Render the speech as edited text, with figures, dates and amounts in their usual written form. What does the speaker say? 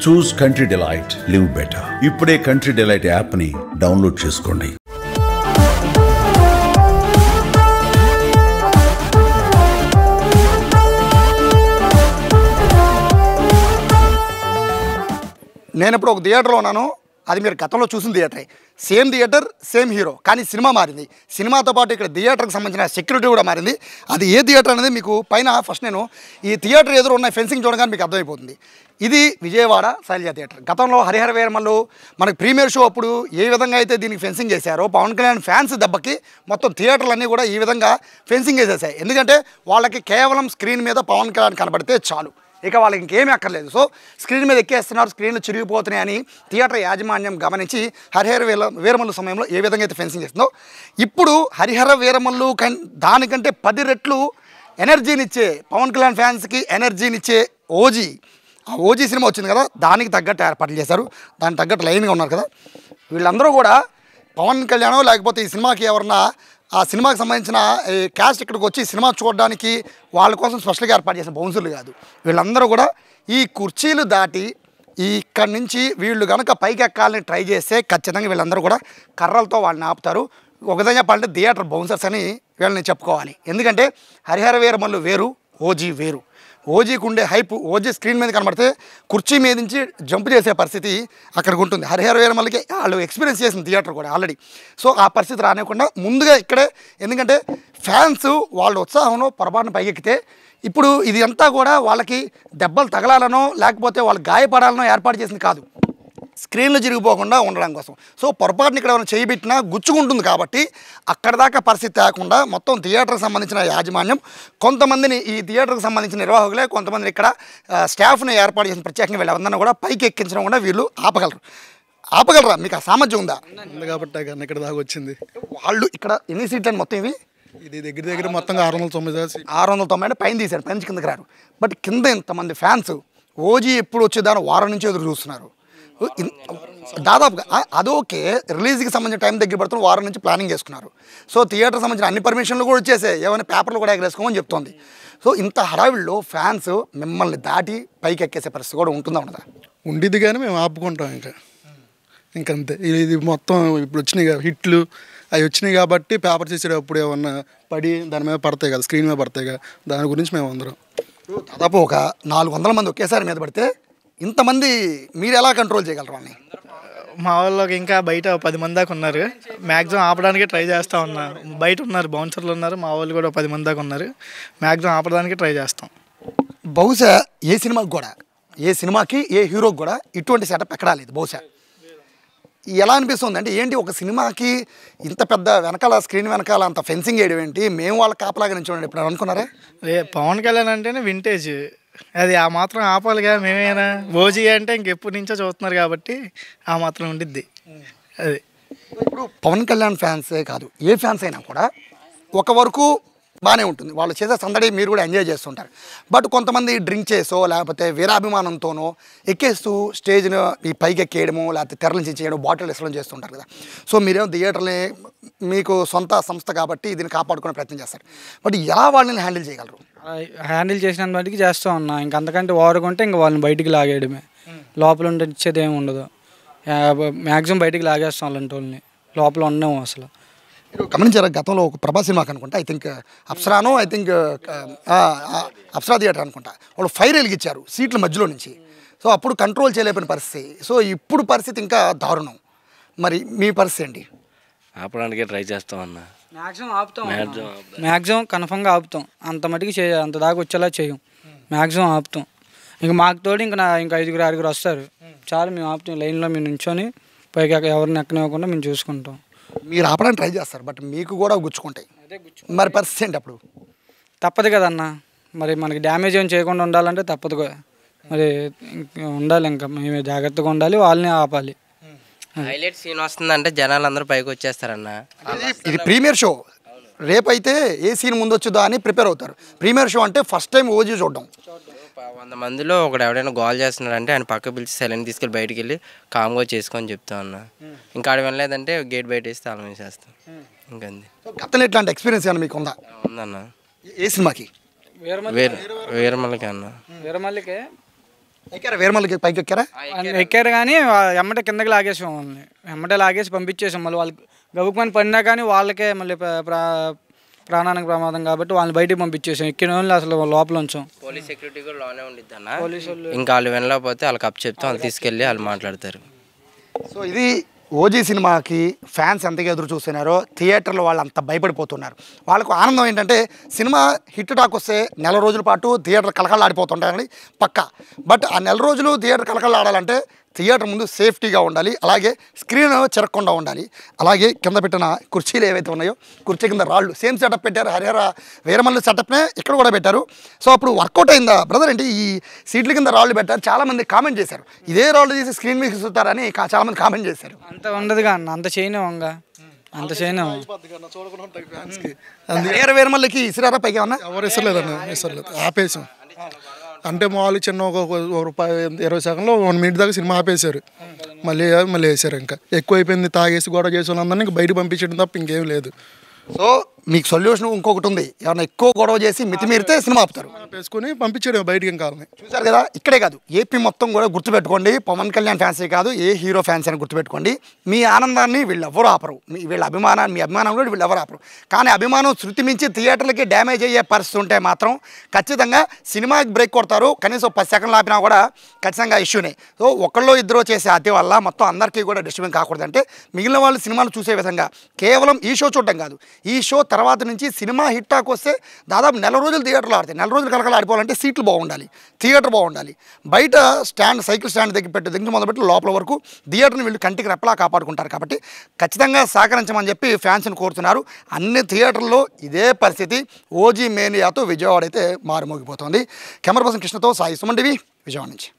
చూస్ country delight, live better. ఇప్పుడే country delight యాప్ని download చేసుకోండి. నేను ఇప్పుడు ఒక థియేటర్లో ఉన్నాను. అది మీరు గతంలో చూసిన థియేటరే, సేమ్ థియేటర్ సేమ్ హీరో, కానీ సినిమా మారింది. సినిమాతో పాటు ఇక్కడ థియేటర్కి సంబంధించిన సెక్యూరిటీ కూడా మారింది. అది ఏ థియేటర్ అనేది మీకు పైన ఫస్ట్ నేను ఈ థియేటర్ ఎదురు ఉన్న ఫెన్సింగ్ చూడగానే మీకు అర్థమైపోతుంది. ఇది విజయవాడ శైలజ థియేటర్. గతంలో హరిహర వీరమల్లు మనకి ప్రీమియర్ షో అప్పుడు ఏ విధంగా అయితే దీనికి ఫెన్సింగ్ చేశారో, పవన్ కళ్యాణ్ ఫ్యాన్స్ దెబ్బకి మొత్తం థియేటర్లన్నీ కూడా ఈ విధంగా ఫెన్సింగ్ వేసేసాయి. ఎందుకంటే వాళ్ళకి కేవలం స్క్రీన్ మీద పవన్ కళ్యాణ్ కనబడితే చాలు, ఇక వాళ్ళకి ఇంకేమీ అక్కర్లేదు. సో స్క్రీన్ మీద ఎక్కేస్తున్నారు, స్క్రీన్లు చిరిగిపోతున్నాయని థియేటర్ యాజమాన్యం గమనించి హరిహర వీరమల్లు సమయంలో ఏ విధంగా అయితే ఫెన్సింగ్ చేస్తుందో, ఇప్పుడు హరిహర వీరమల్లు దానికంటే 10 రెట్లు ఎనర్జీనిచ్చే, పవన్ కళ్యాణ్ ఫ్యాన్స్కి ఎనర్జీనిచ్చే ఓజీ, ఆ ఓజీ సినిమా వచ్చింది కదా, దానికి తగ్గట్టు ఏర్పాట్లు చేశారు. దానికి తగ్గట్టు లైన్గా ఉన్నారు కదా. వీళ్ళందరూ కూడా పవన్ కళ్యాణ్ లేకపోతే ఈ సినిమాకి ఎవరన్నా ఆ సినిమాకి సంబంధించిన క్యాస్ట్ ఇక్కడికి వచ్చి సినిమా చూడడానికి వాళ్ళ కోసం స్పెషల్గా ఏర్పాటు చేసిన బౌన్సర్లు కాదు. వీళ్ళందరూ కూడా ఈ కుర్చీలు దాటి ఇక్కడి నుంచి వీళ్ళు కనుక పైకి ఎక్కాలని ట్రై చేస్తే ఖచ్చితంగా వీళ్ళందరూ కూడా కర్రలతో వాళ్ళని ఆపుతారు. ఒక విధంగా చెప్పాలంటే థియేటర్ బౌన్సర్స్ అని వీళ్ళని చెప్పుకోవాలి. ఎందుకంటే హరిహర వీరమల్లు వేరు, ఓజీ వేరు. ఓజీకి ఉండే హైప్, ఓజీ స్క్రీన్ మీద కనబడితే కుర్చీ మీద నుంచి జంప్ చేసే పరిస్థితి అక్కడికి ఉంటుంది. హరిహర వీరమల్లుకి వాళ్ళు ఎక్స్పీరియన్స్ చేసిన థియేటర్ కూడా ఆల్రెడీ. సో ఆ పరిస్థితి రానివ్వకుండా ముందుగా ఇక్కడే, ఎందుకంటే ఫ్యాన్స్ వాళ్ళ ఉత్సాహంలో పొరపాటున పైకెక్కితే ఇప్పుడు ఇది అంతా కూడా వాళ్ళకి దెబ్బలు తగలాలనో లేకపోతే వాళ్ళు గాయపడాలనో ఏర్పాటు చేసింది కాదు, స్క్రీన్లు చిరిగిపోకుండా ఉండడం కోసం. సో పొరపాటుని ఇక్కడ ఏమైనా చేయబెట్టినా గుచ్చుకుంటుంది కాబట్టి అక్కడ దాకా పరిస్థితి తేకుండా మొత్తం థియేటర్కి సంబంధించిన యాజమాన్యం కొంతమందిని, ఈ థియేటర్కి సంబంధించిన నిర్వాహకులే కొంతమందిని ఇక్కడ స్టాఫ్ని ఏర్పాటు చేసిన ప్రత్యేకంగా వీళ్ళందరినీ కూడా పైకి ఎక్కించడం కూడా వీళ్ళు ఆపగలరా? మీకు ఆ సామర్థ్యం ఉందా? కాబట్టి ఇక్కడ దాకా వచ్చింది. వాళ్ళు ఇక్కడ ఎన్ని సీట్లు అని మొత్తం ఇది దగ్గర మొత్తంగా 690 అంటే పైన తీశారు, పైన కిందకి రారు. బట్ కింద ఇంతమంది ఫ్యాన్స్ ఓజీ ఎప్పుడు వచ్చేదాన్ని వారం నుంచి ఎదురు చూస్తున్నారు. దాదాపుగా అదోకే, రిలీజ్కి సంబంధించిన టైం దగ్గర పడుతున్న వారం నుంచి ప్లానింగ్ చేసుకున్నారు. సో థియేటర్ సంబంధించిన అన్ని పర్మిషన్లు కూడా వచ్చేసాయి, ఏమైనా పేపర్లు కూడా ఎగరేసుకోమని చెప్తోంది. సో ఇంత హడావిడిలో ఫ్యాన్స్ మిమ్మల్ని దాటి పైకి ఎక్కేసే పరిస్థితి కూడా ఉంటుందా ఉండదా? ఉండిద్ది, కానీ మేము ఆపుకుంటాం ఇంకంతే. ఇది మొత్తం ఇప్పుడు వచ్చినాయి హిట్లు అవి వచ్చినాయి కాబట్టి పేపర్ చేసేటప్పుడు ఏమన్నా పడి దాని మీద పడతాయి కదా, స్క్రీన్ మీద పడతాయి కదా, దాని గురించి మేము అందరం దాదాపు ఒక 400 మంది ఒకేసారి మీద పడితే ఇంతమంది మీరు ఎలా కంట్రోల్ చేయగలరు అని? మా వాళ్ళకి ఇంకా బయట 10 మంది దాకా ఉన్నారు. మ్యాక్సిమం ఆపడానికి ట్రై చేస్తూ ఉన్నారు. బయట ఉన్నారు, బౌన్సర్లు ఉన్నారు, మా వాళ్ళు కూడా 10 మంది దాకా ఉన్నారు. మ్యాక్సిమం ఆపడానికి ట్రై చేస్తాం. బహుశా ఏ సినిమాకి ఏ హీరోకి కూడా ఇటువంటి సెటప్ ఎక్కడా లేదు. బహుశా ఎలా అనిపిస్తుంది అంటే, ఏంటి ఒక సినిమాకి ఇంత పెద్ద వెనకాల స్క్రీన్ వెనకాల అంత ఫెన్సింగ్ వేయడం ఏంటి, మేము వాళ్ళ కాపలాగా నుంచి ఉండండి ఇప్పుడు అనుకున్నారా? పవన్ కళ్యాణ్ అంటేనే వింటేజ్, అది ఆ మాత్రం ఆపాలిగా. మేమేనా ఓజీ అంటే ఇంకెప్పటి నుంచో చూస్తున్నారు కాబట్టి ఆ మాత్రం ఉండిద్ది. అది ఇప్పుడు పవన్ కళ్యాణ్ ఫ్యాన్సే కాదు, ఏ ఫ్యాన్స్ అయినా కూడా ఒక వరకు బాగానే ఉంటుంది, వాళ్ళు చేసే సందడి మీరు కూడా ఎంజాయ్ చేస్తుంటారు. బట్ కొంతమంది డ్రింక్ చేసో లేకపోతే వీరాభిమానంతోనో ఎక్కేస్తూ స్టేజ్ను ఈ పైకి ఎక్కేయడము లేకపోతే తెరల నుంచి చేయడం, బాటిల్ ఇసడం చేస్తుంటారు కదా. సో మీరేమో థియేటర్ని మీకు సొంత సంస్థ కాబట్టి దీన్ని కాపాడుకునే ప్రయత్నం చేస్తారు. బట్ ఎలా వాళ్ళని హ్యాండిల్ చేయగలరు? హ్యాండిల్ చేసిన బట్టికి చేస్తూ ఉన్నా. అంతకంటే ఓవరుకుంటే ఇంకా వాళ్ళని బయటికి లాగేయడమే, లోపల ఉంటే ఇచ్చేది ఏమి ఉండదు. మ్యాక్సిమం బయటికి లాగేస్తాం అలాంటి వాళ్ళని, లోపల ఉండము అసలు. గమనించారా, గతంలో ఒక ప్రభా సినిమాకి అనుకుంటా, ఐ థింక్ అప్సరా థియేటర్ అనుకుంటా, వాళ్ళు ఫైర్ వెలిగించారు సీట్ల మధ్యలో నుంచి. సో అప్పుడు కంట్రోల్ చేయలేని పరిస్థితి. సో ఇప్పుడు పరిస్థితి ఇంకా దారుణం. మరి మీ పరిస్థితి ఏంటి? ఆపడానికి ట్రై చేస్తాం అన్న. మ్యాక్సిమం కన్ఫర్మ్గా ఆపుతాం. అంత మటుకి అంత దాకా వచ్చేలా చేయం, మ్యాక్సిమం ఆపుతాం. ఇంక మాకు తోడు ఇంకా 5-6 వస్తారు చాలు, మేము ఆపుతాం. లైన్లో మేము నుంచొని పైకి ఎవరిని ఎక్కనివ్వకుండా మేము చూసుకుంటాం. మీరు ఆపడానికి ట్రై చేస్తారు, బట్ మీకు కూడా గుచ్చుకుంటాయి. మరి పరిస్థితి ఏంటి అప్పుడు? తప్పదు కదన్న, మరి మనకి డ్యామేజ్ ఏం చేయకుండా ఉండాలంటే తప్పదు. మరి ఉండాలి, ఇంకా మేము జాగ్రత్తగా ఉండాలి, వాళ్ళని ఆపాలి. హైలైట్ సీన్ వస్తుందంటే జనాలు అందరూ పైకి వచ్చేస్తారన్న. ఇది ప్రీమియర్ షో, రేపైతే ఏ సీన్ ముందు వచ్చుదా అని ప్రిపేర్ అవుతారు. ప్రీమియర్ షో అంటే ఫస్ట్ టైం ఓజీ చూడడం. 100 మందిలో ఒకడు ఎవడైనా గోల్ చేస్తున్నాడంటే ఆయన పక్క పిలిచి సైలెంట్ తీసుకెళ్ళి బయటికి వెళ్ళి కామ్గా చేసుకొని చెప్తా ఉన్నా. ఇంకా ఆడ వినలేదంటే గేట్ బయట వేసి తాళం వేసేస్తాం. ఇంకంది. గతంలో ఎట్లాంటి ఎక్స్పీరియన్స్ ఏమన్నా మీకు ఉందా? ఉందన్న. ఏ సినిమాకి? వీరమల్లికి అన్న. వీరమల్లికే ఎక్కారా వేరమల్లికి పైకి ఎక్కారా? ఎక్కారు కానీ ఎమ్మటే కిందకి లాగేసాం వాళ్ళని, ఎమ్మటే లాగేసి పంపించేసాం. మళ్ళీ వాళ్ళు గబుక్కుమని పడినా కానీ వాళ్ళకే మళ్ళీ ప్రాణానికి ప్రమాదం కాబట్టి వాళ్ళని బయటికి పంపించేసాం. ఎక్కిన వాళ్ళు అసలు లోపల ఉంచాం. పోలీస్ సెక్యూరిటీ కూడా లోనే ఉండిద్ది అన్న. ఇంకా వాళ్ళు వెళ్ళకపోతే వాళ్ళకి అప్ చెప్తే వాళ్ళు తీసుకెళ్ళి వాళ్ళు మాట్లాడతారు. సో ఇది ఓజీ సినిమాకి ఫ్యాన్స్ ఎంతగా ఎదురు చూస్తున్నారో థియేటర్లో వాళ్ళు అంత భయపడిపోతున్నారు. వాళ్ళకు ఆనందం ఏంటంటే సినిమా హిట్ టాక్ వస్తే నెల రోజుల పాటు థియేటర్ కలకలాడిపోతుంటారని పక్కా. బట్ ఆ నెల రోజులు థియేటర్ కలకలాడాలంటే థియేటర్ ముందు సేఫ్టీగా ఉండాలి, అలాగే స్క్రీన్ చెరగకుండా ఉండాలి. అలాగే కింద పెట్టిన కుర్చీలు ఏవైతే ఉన్నాయో కుర్చీ కింద రాళ్ళు సేమ్ సెటప్ పెట్టారు. హరిహర వీరమల్లి సెటప్నే ఇక్కడ కూడా పెట్టారు. సో అప్పుడు వర్కౌట్ అయిందా బ్రదర్? ఏంటి ఈ సీట్ల కింద రాళ్ళు పెట్టారు? చాలామంది కామెంట్ చేశారు, ఇదే రాళ్ళు తీసి స్క్రీన్ మీద చూస్తారని చాలామంది కామెంట్ చేశారు. అంత ఉండదుగా అన్న, అంత చేయనివ్వంగా, అంత చేయనివ్వం. హరిహర వీరమల్లికి ఇసిరారా పైకి ఏమన్నా? ఎవరు ఇసరలేదన్న, ఇసరలేదు, ఆపేసాం. అంటే మామూలు చిన్న ఒక 20 సెకండ్లో 1 మినిట్ దాకా సినిమా ఆపేశారు. మళ్ళీ వేసారు. ఇంకా ఎక్కువ అయిపోయింది, తాగేసి గొడవ చేసే వాళ్ళందరినీ ఇంకా బయట పంపించడం తప్ప ఇంకేం లేదు. సో మీకు సొల్యూషన్ ఇంకొకటి ఉంది, ఏమన్నా ఎక్కువ గొడవ చేసి మితిమీరితే సినిమా ఆపుతారు, వేసుకొని పంపించడం బయటికి. ఇంకా చూసారు కదా, ఇక్కడే కాదు ఏపీ మొత్తం కూడా గుర్తుపెట్టుకోండి. పవన్ కళ్యాణ్ ఫ్యాన్సే కాదు, ఏ హీరో ఫ్యాన్స్ అని గుర్తుపెట్టుకోండి. మీ ఆనందాన్ని వీళ్ళెవరూ ఆపరు, మీ అభిమానం కూడా వీళ్ళెవరు ఆపరు. కానీ అభిమానం శృతి మించి థియేటర్లకి డ్యామేజ్ అయ్యే పరిస్థితి ఉంటే మాత్రం ఖచ్చితంగా సినిమాకి బ్రేక్ కొడతారు. కనీసం 10 సెకండ్లు ఆపినా కూడా ఖచ్చితంగా ఇష్యూనే. సో ఒకళ్ళు ఇద్దరు చేసే అతి వల్ల మొత్తం అందరికీ కూడా డిస్టర్బెన్స్ కాకూడదంటే మిగిలిన వాళ్ళు సినిమాలు చూసే విధంగా కేవలం ఈ షో చూడడం కాదు, ఈ షో తర్వాత నుంచి సినిమా హిట్ టాక్ వస్తే దాదాపు నెల రోజులు థియేటర్లో ఆడతాయి. నెల రోజులు కలకల ఆడిపోవాలంటే సీట్లు బాగుండాలి, థియేటర్ బాగుండాలి. బయట సైకిల్ స్టాండ్ దగ్గర మొదలుపెట్టి లోపల వరకు థియేటర్ని వీళ్ళు కంటికి రెప్పలా కాపాడుకుంటారు. కాబట్టి ఖచ్చితంగా సహకరించమని చెప్పి ఫ్యాన్స్ని కోరుతున్నారు. అన్ని థియేటర్లో ఇదే పరిస్థితి. ఓజీ మేనియాతో విజయవాడ అయితే మారుమోగిపోతుంది. కెమెరా పర్సన్ కృష్ణతో సాయి, సుమన్ టీవీ, విజయవాడ నుంచి.